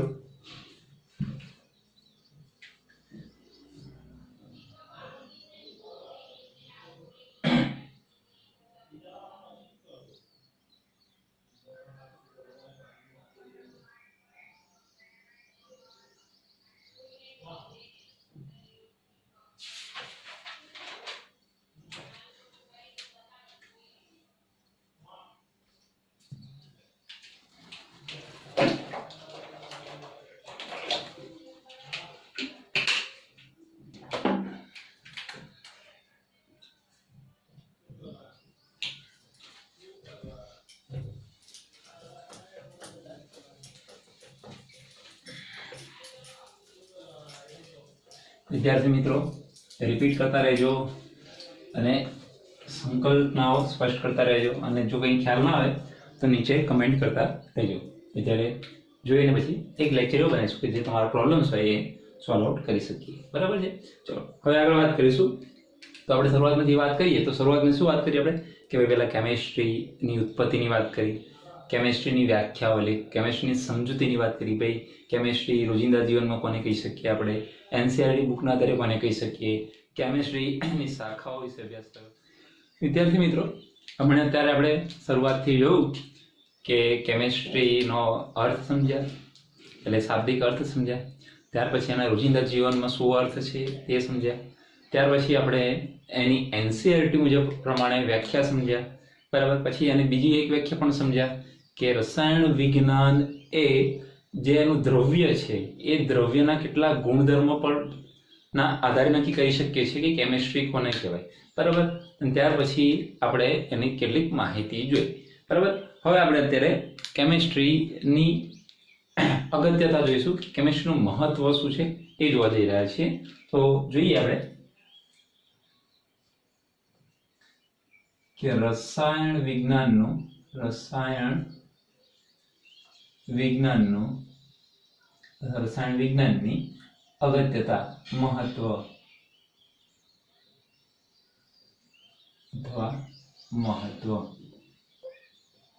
વિદ્યાર્થી મિત્રો રિપીટ કરતા રહેજો અને સંકલ્પનાઓ સ્પષ્ટ કરતા રહેજો, અને જો કંઈ ખ્યાલ ના આવે તો નીચે કમેન્ટ કરતા રહેજો. ત્યારે જોઈને પછી એક લેક્ચર એવો બનાવીશું કે જે તમારા પ્રોબ્લેમ્સ હોય એ સોલ્વ આઉટ કરી શકીએ. બરાબર છે. ચલો હવે આગળ વાત કરીશું. તો આપણે શરૂઆતમાં જે વાત કરીએ તો શરૂઆતમાં શું વાત કરીએ આપણે કે ભાઈ પહેલાં કેમિસ્ટ્રીની ઉત્પત્તિની વાત કરી, કેમિસ્ટ્રીની વ્યાખ્યાઓ એટલે કેમિસ્ટ્રીની સમજૂતીની વાત કરી. ભાઈ કેમિસ્ટ્રી રોજિંદા જીવનમાં કોને કહી શકીએ આપણે, એનસીઆરટી બુકના આધારે કોને કહી શકીએ, કેમિસ્ટ્રીની શાખાઓ વિશે અભ્યાસ કર્યો. વિદ્યાર્થી મિત્રો હમણાં અત્યારે આપણે શરૂઆતથી જોયું કે કેમિસ્ટ્રીનો અર્થ સમજ્યા, એટલે શાબ્દિક અર્થ સમજ્યા. ત્યાર પછી એના રોજિંદા જીવનમાં શું અર્થ છે તે સમજ્યા. ત્યાર પછી આપણે એની એનસીઈઆરટી મુજબ પ્રમાણે વ્યાખ્યા સમજ્યા, બરાબર. પછી એની બીજી એક વ્યાખ્યા પણ સમજ્યા કે રસાયણ વિજ્ઞાન એ જે એનું દ્રવ્ય છે એ દ્રવ્યના કેટલા ગુણધર્મો પર ના આધારે નક્કી કરી શકીએ છીએ કે કેમિસ્ટ્રી કોને કહેવાય, બરાબર. અને ત્યાર પછી આપણે એની કેટલીક માહિતી જોઈ, બરાબર. હવે આપણે અત્યારે કેમિસ્ટ્રીની અગત્યતા જોઈશું કે કેમિસ્ટ્રીનું મહત્વ શું છે એ જોવા જઈ રહ્યા છીએ. તો જોઈએ આપણે કે રસાયણ વિજ્ઞાનની અગત્યતા, મહત્વ અથવા મહત્વ.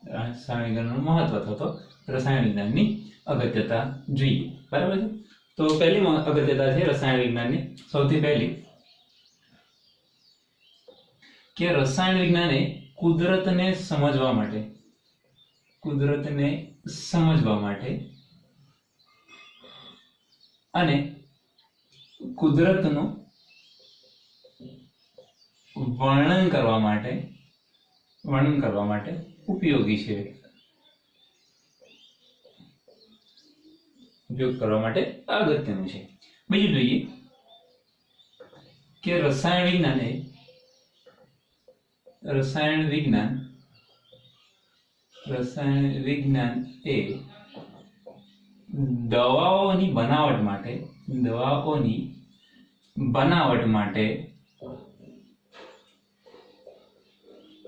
રસાયણ વિજ્ઞાનનું મહત્વ થતો રસાયણ વિજ્ઞાનની અગત્યતા જોઈએ, બરાબર છે. તો પહેલી અગત્યતા છે રસાયણ વિજ્ઞાનની. સૌથી પહેલી કે રસાયણ વિજ્ઞાન એ કુદરતને સમજવા માટે અને કુદરતનું વર્ણન કરવા માટે ઉપયોગી છે. ઉપયોગ કરવા માટે અગત્યનું છે. બીજું જોઈએ કે રસાયણ વિજ્ઞાન એ દવાઓની બનાવટ માટે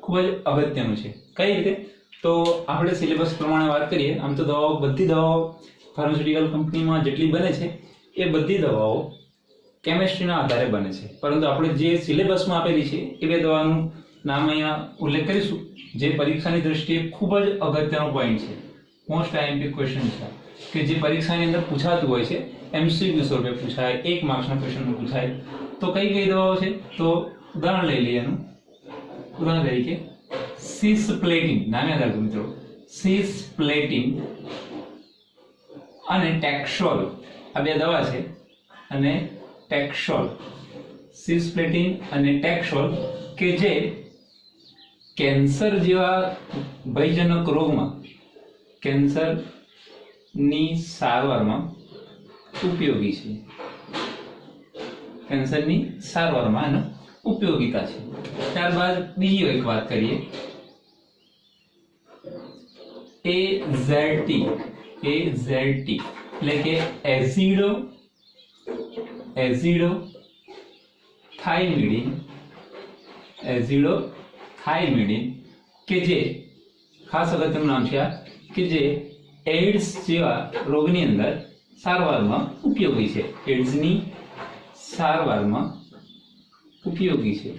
ખૂબ જ અગત્યનું છે. કઈ રીતે? તો આપણે સિલેબસ પ્રમાણે વાત કરીએ, આમ તો બધી દવાઓ ફાર્માસ્યુટિકલ કંપનીમાં જેટલી બને છે એ બધી દવાઓ કેમિસ્ટ્રીના આધારે બને છે, પરંતુ આપણે જે સિલેબસમાં આપેલી છે એ બે દવાનું નામ અહીંયા ઉલ્લેખ કરીશું, જે પરીક્ષાની દ્રષ્ટિએ ખૂબ જ અગત્યનો પોઈન્ટ છે. મોસ્ટ આઈએમપી ક્વેશ્ચન છે કે જે પરીક્ષાની અંદર પૂછાતું હોય છે, એમસીક્યુ સ્વરૂપે પૂછાય, 1 માર્ક્સના ક્વેશ્ચનમાં પૂછાય. તો કઈ દવાઓ છે? તો ઉદાહરણ લઈ લઈએ એનું. ઉદાહરણ તરીકે સિસ્પ્લેટિન, નામે યાદ રાખજો મિત્રો, સિસ્પ્લેટિન અને ટેક્સોલ, આ બે દવા છે. અને ટેક્સોલ, સિસ્પ્લેટિન અને ટેક્સોલ કે જે કેન્સર જેવા ભયજનક રોગમાં, કેન્સરની સારવારમાં ઉપયોગી છે. કેન્સરની સારવારમાં એનો ઉપયોગિતા છે. ત્યારબાદ બીજી એક વાત કરીએ, AZT એટલે કે એઝિડોથાઇમિડિન કે જે ખાસ અગત્યનું નામ છે કે જે એઇડ્સ જેવા રોગની અંદર સારવારમાં ઉપયોગી છે. એઇડ્સની સારવારમાં ઉપયોગી છે.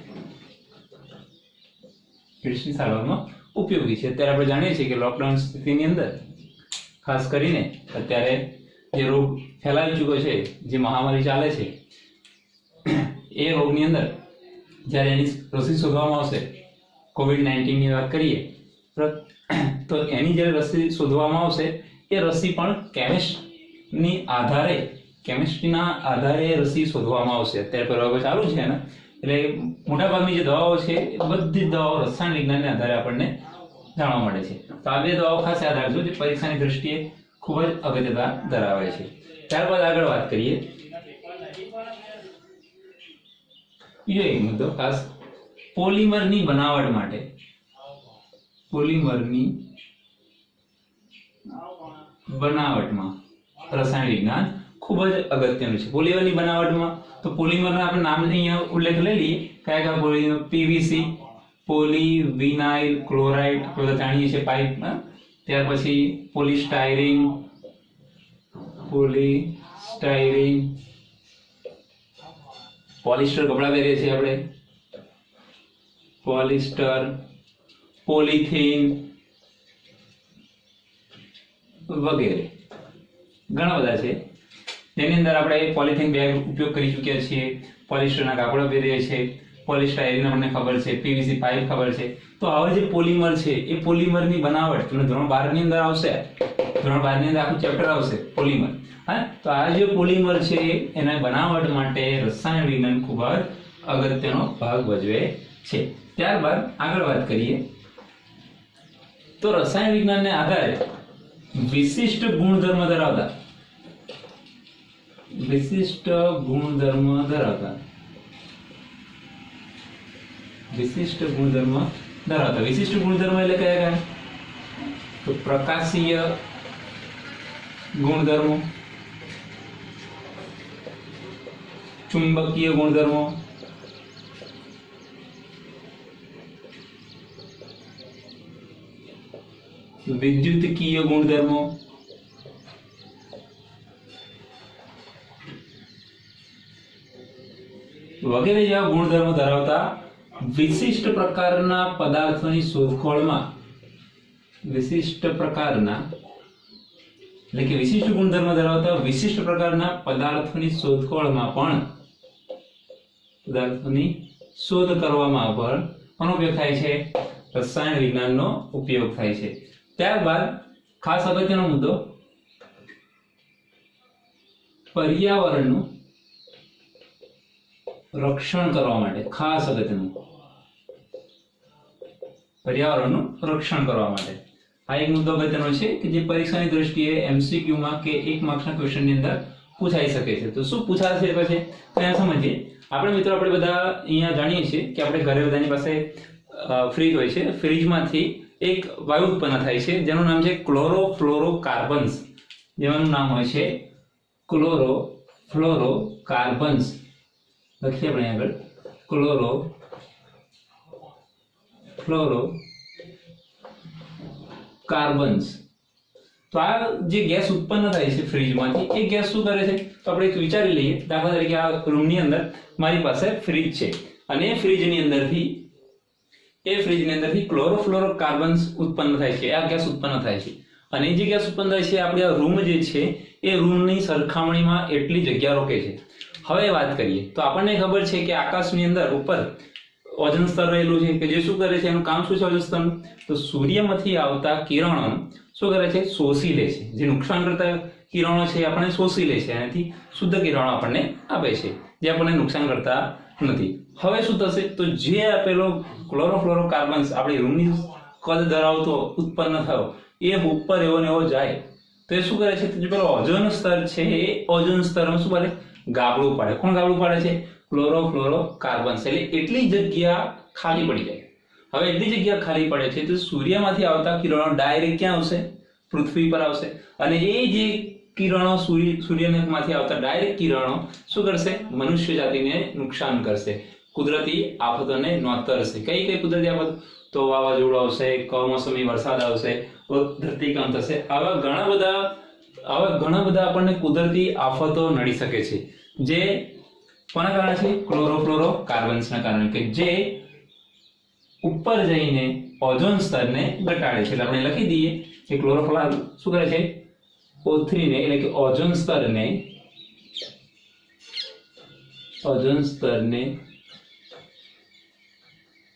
અત્યારે આપણે જાણીએ છીએ કે લોકડાઉન સ્થિતિની અંદર ખાસ કરીને અત્યારે જે રોગ ફેલાઈ ચૂક્યો છે, જે મહામારી ચાલે છે, એ રોગની અંદર જ્યારે એની રસી શોધવામાં આવશે, COVID-19 ની વાત કરીએ તો એની જ્યારે રસી શોધવામાં આવશે એ રસી પણ કેમિસ્ટ્રીના આધારે રસી શોધવામાં આવશે. અત્યારે પ્રયોગો ચાલુ છે ને, એટલે મોટાભાગની જે દવાઓ છે એ બધી દવાઓ રસાયણ વિજ્ઞાનના આધારે આપણને જાણવા મળે છે. તો આ બે દવાઓ ખાસ યાદ રાખજો, જે પરીક્ષાની દ્રષ્ટિએ ખૂબ જ અગત્યતા ધરાવે છે. ત્યારબાદ આગળ વાત કરીએ, બીજો એક મુદ્દો ખાસ, પોલિમરની બનાવટમાં રસાયણ વિજ્ઞાન ખૂબ જ અગત્યનું છે. પોલિમરની બનાવટમાં તો પોલિમરના આપણે નામ અહીંયા ઉલ્લેખ લઈ લઈએ, કયા પોલિમર? પીવીસી, પોલીવિનાઇલ ક્લોરાઇડ, આપણે જાણીએ છીએ પાઇપ. ત્યાર પછી પોલિસ્ટાયરીન, પોલિસ્ટર કપડા પહેરીએ છીએ આપણે, પોલિસ્ટર, પોલિથીન વગેરે ઘણા બધા છે. તેની અંદર આપણે પોલિથીન બેગ ઉપયોગ કરી ચૂક્યા છીએ, પોલિસ્ટરના કાપડા પહેરીએ છીએ, પોલિસ્ટાયરીન આપણને ખબર છે, પીવીસી પાઇપ ખબર છે. તો આવા જે પોલિમર છે એ પોલિમરની બનાવટ તમને ધોરણ 12 ની અંદર આવશે. ધોરણ 12 ની અંદર આખું ચેપ્ટર આવશે પોલિમર. હા, તો આ જે પોલિમર છે એના બનાવટ માટે રસાયણ વિજ્ઞાન ખૂબ જ અગત્યનો ભાગ ભજવે છે. ત્યારબાદ આગળ વાત કરીએ તો રસાયણ વિજ્ઞાનને આધારે વિશિષ્ટ ગુણધર્મ ધરાવતા વિશિષ્ટ ગુણધર્મ એટલે કયા? તો પ્રકાશીય ગુણધર્મો, ચુંબકીય ગુણધર્મો, વિદ્યુતકીય ગુણધર્મો, વગેરે જેવા ગુણધર્મો ધરાવતા વિશિષ્ટ પ્રકારના પદાર્થોની શોધખોળમાં વિશિષ્ટ ગુણધર્મ ધરાવતા વિશિષ્ટ પ્રકારના પદાર્થોની શોધખોળમાં પણ પદાર્થોની શોધ કરવામાં પણ કોનો ઉપયોગ થાય છે? રસાયણ વિજ્ઞાનનો ઉપયોગ થાય છે. ત્યારબાદ ખાસ અગત્યનો મુદ્દો પર્યાવરણનું રક્ષણ કરવા માટે, ખાસ અગત્યનું પર્યાવરણનું રક્ષણ કરવા માટે આ એક મુદ્દો અગત્યનો છે કે જે પરીક્ષાની દ્રષ્ટિએ MCQ માં કે 1 માર્ક્સના ક્વેશ્ચનની અંદર પૂછાઈ શકે છે. તો શું પૂછાશે પછી ત્યાં સમજીએ. આપણે મિત્રો આપણે બધા અહીંયા જાણીએ છીએ કે આપણે ઘરે બધાની પાસે ફ્રીજ હોય છે. ફ્રીજમાંથી એક વાયુ ઉત્પન્ન થાય છે જેનું નામ છે ક્લોરોફ્લોરોકાર્બન્સ. જેનું નામ હોય છે ક્લોરોફ્લોરોકાર્બન્સ. લખીએ આપણે આગળ ક્લોરોફ્લોરોકાર્બન્સ. તો આ જે ગેસ ઉત્પન્ન થાય છે ફ્રીજમાંથી એ ગેસ શું કરે છે? તો આપણે એક વિચારી લઈએ. દાખલા તરીકે આ રૂમની અંદર મારી પાસે ફ્રીજ છે અને એ ફ્રીજની અંદરથી ક્લોરોફ્લોરોકાર્બન્સ ઉત્પન્ન થાય છે. આ ગેસ ઉત્પન્ન થાય છે અને એ જે ગેસ ઉત્પન્ન થાય છે આપણે આ રૂમ જે છે એ રૂમની સરખામણીમાં એટલી જગ્યા રોકે છે. હવે વાત કરીએ તો આપણને ખબર છે કે આકાશની અંદર ઉપર ઓઝોન સ્તર રહેલું છે કે જે શું કરે છે? એનું કામ શું છે ઓઝોન સ્તરનું? તો સૂર્યમાંથી આવતા કિરણો શું કરે છે? શોષી લે છે. જે નુકસાન કરતા કિરણો છે આપણને શોષી લે છે, એનાથી શુદ્ધ કિરણો આપણને આપે છે જે આપણને નુકસાન કરતા નથી. હવે શું થશે? તો જે આપેલો ક્લોરોફ્લોરોકાર્બન્સ આપણી રૂમની કદ ધરાવતો ઉત્પન્ન થયો એ ઉપર એવો ને એવો જાય તો એ શું કરે છે? તો જે પેલો ઓઝોન સ્તર છે એ ઓઝોન સ્તરમાં શું કરે? ગાબડું પાડે. કોણ ગાબડું પાડે છે? ક્લોરોફ્લોરોકાર્બન્સ. એટલે એટલી જગ્યા ખાલી પડી જાય. હવે એટલી જગ્યા ખાલી પડે છે તો સૂર્યમાંથી આવતા કિરણો ડાયરેક્ટ ક્યાં આવશે? પૃથ્વી પર આવશે. અને એ જે કિરણો સૂર્યમાંથી આવતા ડાયરેક્ટ કિરણો શું કરશે? મનુષ્ય જાતિને નુકસાન કરશે, કુદરતી આફતોને નોતરશે. કઈ કુદરતી આફત? તો વાવાઝોડું આવશે, કમોસમી વરસાદ આવશે, ધરતીકંપ થશે. આવા ઘણા બધા આપણને કુદરતી આફતો નડી શકે છે જે કોના કારણે છે? ક્લોરોફ્લોરોકાર્બન્સના કારણે, કે જે ઉપર જઈને ઓઝોન સ્તરને ઘટાડે છે. એટલે આપણે લખી દઈએ કે ક્લોરોફ્લોર શું કરે છે? O3 ને એટલે કે ઓઝોન સ્તરને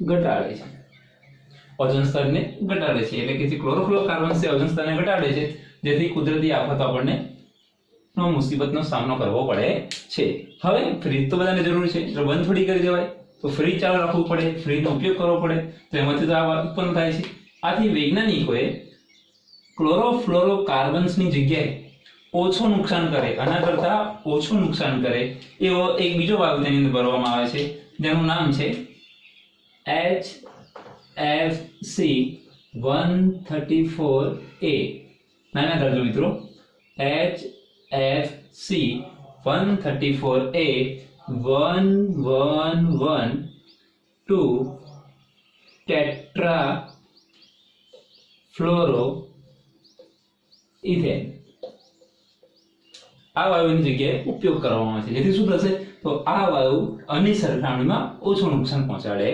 ઘટાડે છે. ઓઝોન સ્તરને ઘટાડે છે એટલે કે જે ક્લોરોફ્લોરોકાર્બન્સ છે ઓઝોન સ્તરને ઘટાડે છે જેથી કુદરતી આફતો આપણને મુસીબતનો સામનો કરવો પડે છે. હવે ફ્રીજ તો બધાને જરૂર છે એટલે બંધ થોડી કરી દેવાય. તો ફ્રીજ ચાલુ રાખવું પડે, ફ્રીજનો ઉપયોગ કરવો પડે, તો એમાંથી તો આ ઉત્પન્ન થાય છે. આથી વૈજ્ઞાનિકોએ ક્લોરોફ્લોરોકાર્બન્સની જગ્યાએ ઓછું નુકસાન કરે, આના કરતા ઓછું નુકસાન કરે એવો એક બીજો વાયુ તેની અંદર ભરવામાં આવે છે જેનું નામ છે HFC 134A. નાના કરજો મિત્રો, HFC 134A 1112 ટેટ્રાફ્લોરો ઇથેન. આ વાયુની જગ્યાએ ઉપયોગ કરવામાં આવે છે જેથી શું થશે? તો આ વાયુ અન્ય સરખામણીમાં ઓછું નુકસાન પહોંચાડે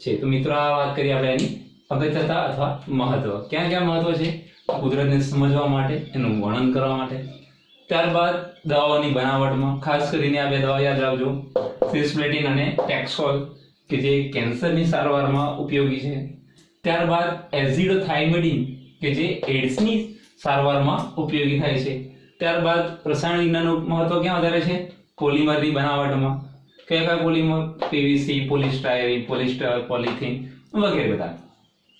છે. તો મિત્રો આ વાત કરી આપણે એની અગત્યતા અથવા મહત્વ. ક્યાં મહત્વ છે? કુદરતને સમજવા માટે, એનું વર્ણન કરવા માટે. ત્યારબાદ દવાઓની બનાવટમાં ખાસ કરીને આ બે દવા યાદ રાખજો, સિસ્પ્લેટિન અને ટેક્સોલ, કે જે કેન્સરની સારવારમાં ઉપયોગી છે. ત્યારબાદ એઝિડોથાઇમિડિન કે જે એડ્સની સારવારમાં ઉપયોગી થાય છે. ત્યારબાદ રસાયણ વિજ્ઞાનનું મહત્વ ક્યાં વધારે છે? પોલિમરની બનાવટમાં. કયા કયા પોલિમર? પીવીસી, પોલિસ્ટાયરીન, પોલિસ્ટર, પોલિથીન વગેરે બધા.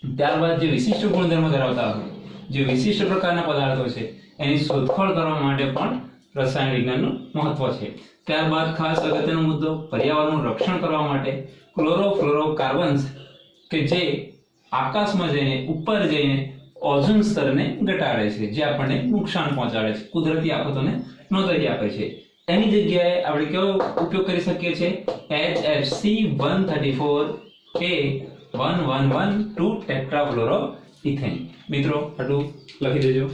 ત્યારબાદ જે વિશિષ્ટ ગુણધર્મ ધરાવતા હોય, જે વિશિષ્ટ પ્રકારના પદાર્થો છે એની શોધખોળ કરવા માટે પણ રસાયણ વિજ્ઞાનનું મહત્વ છે. ત્યારબાદ ખાસ અગત્યનો મુદ્દો, પર્યાવરણનું રક્ષણ કરવા માટે ક્લોરોફ્લોરોકાર્બન્સ કે જે આકાશમાં જઈને ઉપર જઈને ઓઝોન સ્તરને ઘટાડે છે, જે આપણને નુકસાન પહોંચાડે છે, કુદરતી આફતોને નોંધાવી આપે છે. એની જગ્યાએ આપણે કેવો ઉપયોગ કરી શકીએ છીએ? HFC 134A 111 2 ટેટ્રાફ્લોરોઇથેન. મિત્રો આટલું લખી દેજો.